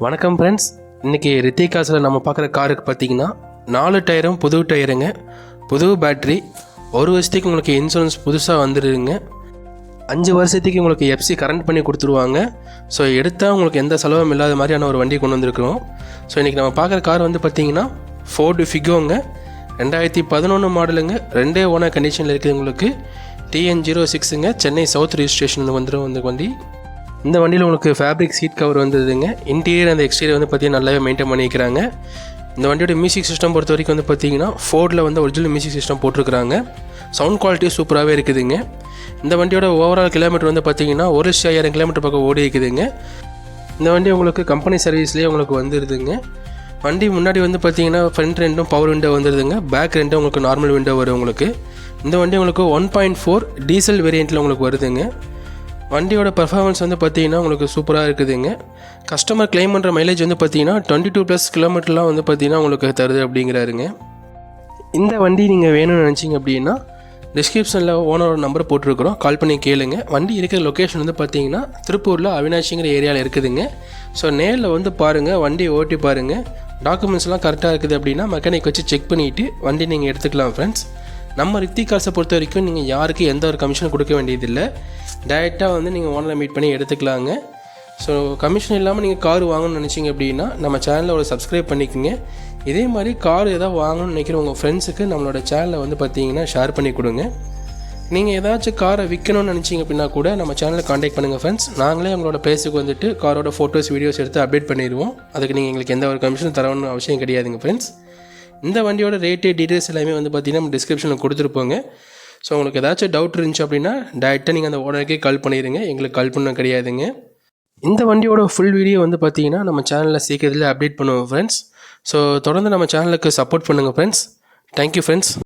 வணக்கம் ஃப்ரெண்ட்ஸ். இன்றைக்கி ரித்திகாஸில் நம்ம பார்க்குற காருக்கு பார்த்தீங்கன்னா 4 டயரும் புது டயருங்க, புது பேட்ரி, 1 வருஷத்துக்கு உங்களுக்கு இன்சூரன்ஸ் புதுசாக வந்துடுங்க, 5 வருஷத்துக்கு உங்களுக்கு எஃப்சி கரண்ட் பண்ணி கொடுத்துருவாங்க. ஸோ எடுத்தால் உங்களுக்கு எந்த செலவும் இல்லாத மாதிரியான ஒரு வண்டி கொண்டு வந்திருக்கிறோம். ஸோ இன்றைக்கி நம்ம பார்க்குற கார் வந்து பார்த்திங்கன்னா ஃபோர்டு ஃபிகோங்க, 2011 மாடலுங்க, 2 ஓனர் கண்டிஷனில் இருக்குது. உங்களுக்கு TN06ங்க, சென்னை சவுத் ரிஜிஸ்ட்ரேஷன் வந்துடும் இந்த வண்டி. இந்த வண்டியில் உங்களுக்கு ஃபேப்ரிக் சீட் கவர் வந்ததுங்க. இன்டீரியர் அந்த எக்ஸ்டீரியர் வந்து பார்த்திங்கன்னா நல்லாவே மெயின்டைன் பண்ணிக்கிறாங்க. இந்த வண்டியோட மியூசிக் சிஸ்டம் பொறுத்த வரைக்கும் வந்து பார்த்திங்கன்னா ஃபோர்டில் வந்து ஒரிஜினல் மியூசிக் சிஸ்டம் போட்டிருக்கிறாங்க. சவுண்ட் குவாலிட்டி சூப்பராகவே இருக்குதுங்க. இந்த வண்டியோட ஓவரால் கிலோமீட்டர் வந்து பார்த்திங்கன்னா 1,50,000 கிலோமீட்டர் பக்கம் ஓடி இருக்குதுங்க. இந்த வண்டி உங்களுக்கு கம்பெனி சர்வீஸ்லேயே உங்களுக்கு வந்துடுதுங்க. வண்டி முன்னாடி வந்து பார்த்திங்கன்னா ஃப்ரண்ட் ரெண்டும் பவர் விண்டோ வந்துடுதுங்க, பேக் ரெண்டும் உங்களுக்கு நார்மல் விண்டோ வரும் உங்களுக்கு. இந்த வண்டி உங்களுக்கு 1.4 டீசல் வேரியண்ட்டில் உங்களுக்கு வருதுங்க. வண்டியோட பர்ஃபார்மன்ஸ் வந்து பார்த்திங்கன்னா உங்களுக்கு சூப்பராக இருக்குதுங்க. கஸ்டமர் கிளைம் பண்ணுற மைலேஜ் வந்து பார்த்திங்கன்னா 22+ கிலோமீட்டர்லாம் வந்து பார்த்திங்கன்னா உங்களுக்கு தருது அப்படிங்கிறாருங்க. இந்த வண்டி நீங்கள் வேணும்னு நினச்சிங்க அப்படின்னா டிஸ்கிரிப்ஷனில் ஓனரோட நம்பர் போட்டிருக்கிறோம், கால் பண்ணி கேளுங்க. வண்டி இருக்கிற லொக்கேஷன் வந்து பார்த்திங்கன்னா திருப்பூரில் அவினாஷிங்கிற ஏரியாவில் இருக்குதுங்க. ஸோ நேரில் வந்து பாருங்கள், வண்டியை ஓட்டி பாருங்கள். டாக்குமெண்ட்ஸ்லாம் கரெக்டாக இருக்குது அப்படின்னா மெக்கானிக் வச்சு செக் பண்ணிவிட்டு வண்டி நீங்கள் எடுத்துக்கலாம் ஃப்ரெண்ட்ஸ். நம்ம ரித்திகாஸை பொறுத்த வரைக்கும் நீங்கள் யாருக்கு எந்த ஒரு கமிஷனும் கொடுக்க வேண்டியதில்லை. டைரெக்டாக வந்து நீங்கள் ஓனரை மீட் பண்ணி எடுத்துக்கலாங்க. ஸோ கமிஷன் இல்லாமல் நீங்கள் கார் வாங்கணும்னு நினச்சிங்க அப்படின்னா நம்ம சேனலை ஒரு சப்ஸ்கிரைப் பண்ணிக்கோங்க. இதே மாதிரி கார் எதாவது வாங்கணும்னு நினைக்கிற உங்கள் ஃப்ரெண்ட்ஸுக்கு நம்மளோட சேனலை வந்து பார்த்தீங்கன்னா ஷேர் பண்ணி கொடுங்க. நீங்கள் ஏதாச்சும் காரை விற்கணும்னு நினச்சிங்க அப்படின்னா கூட நம்ம சேனலை காண்டாக்ட் பண்ணுங்கள் ஃப்ரெண்ட்ஸ். நாங்களே உங்களோட பிளேஸுக்கு வந்துட்டு காரோட ஃபோட்டோஸ் வீடியோஸ் எடுத்து அப்டேட் பண்ணிடுவோம். அதுக்கு நீங்கள் எங்களுக்கு எந்த ஒரு கமிஷனும் தரணும்னு அவசியம் கிடையாதுங்க ஃப்ரெண்ட்ஸ். இந்த வண்டியோட ரேட்டு டீட்டெயில்ஸ் எல்லாமே வந்து பார்த்திங்கன்னா நம்ம டிஸ்கிரிப்ஷனில் கொடுத்துருப்போங்க. ஸோ உங்களுக்கு ஏதாச்சும் டவுட் இருந்துச்சு அப்படின்னா டேரெக்டாக நீங்கள் அந்த ஓனருக்கே கால் பண்ணிடுங்க, எங்களுக்கு கால் பண்ண கிடையாதுங்க. இந்த வண்டியோட ஃபுல் வீடியோ வந்து பார்த்திங்கன்னா நம்ம சேனலில் சீக்கிரத்தில் அப்டேட் பண்ணுவோம் ஃப்ரெண்ட்ஸ். ஸோ தொடர்ந்து நம்ம சேனலுக்கு சப்போர்ட் பண்ணுங்கள் ஃப்ரெண்ட்ஸ். Thank you friends.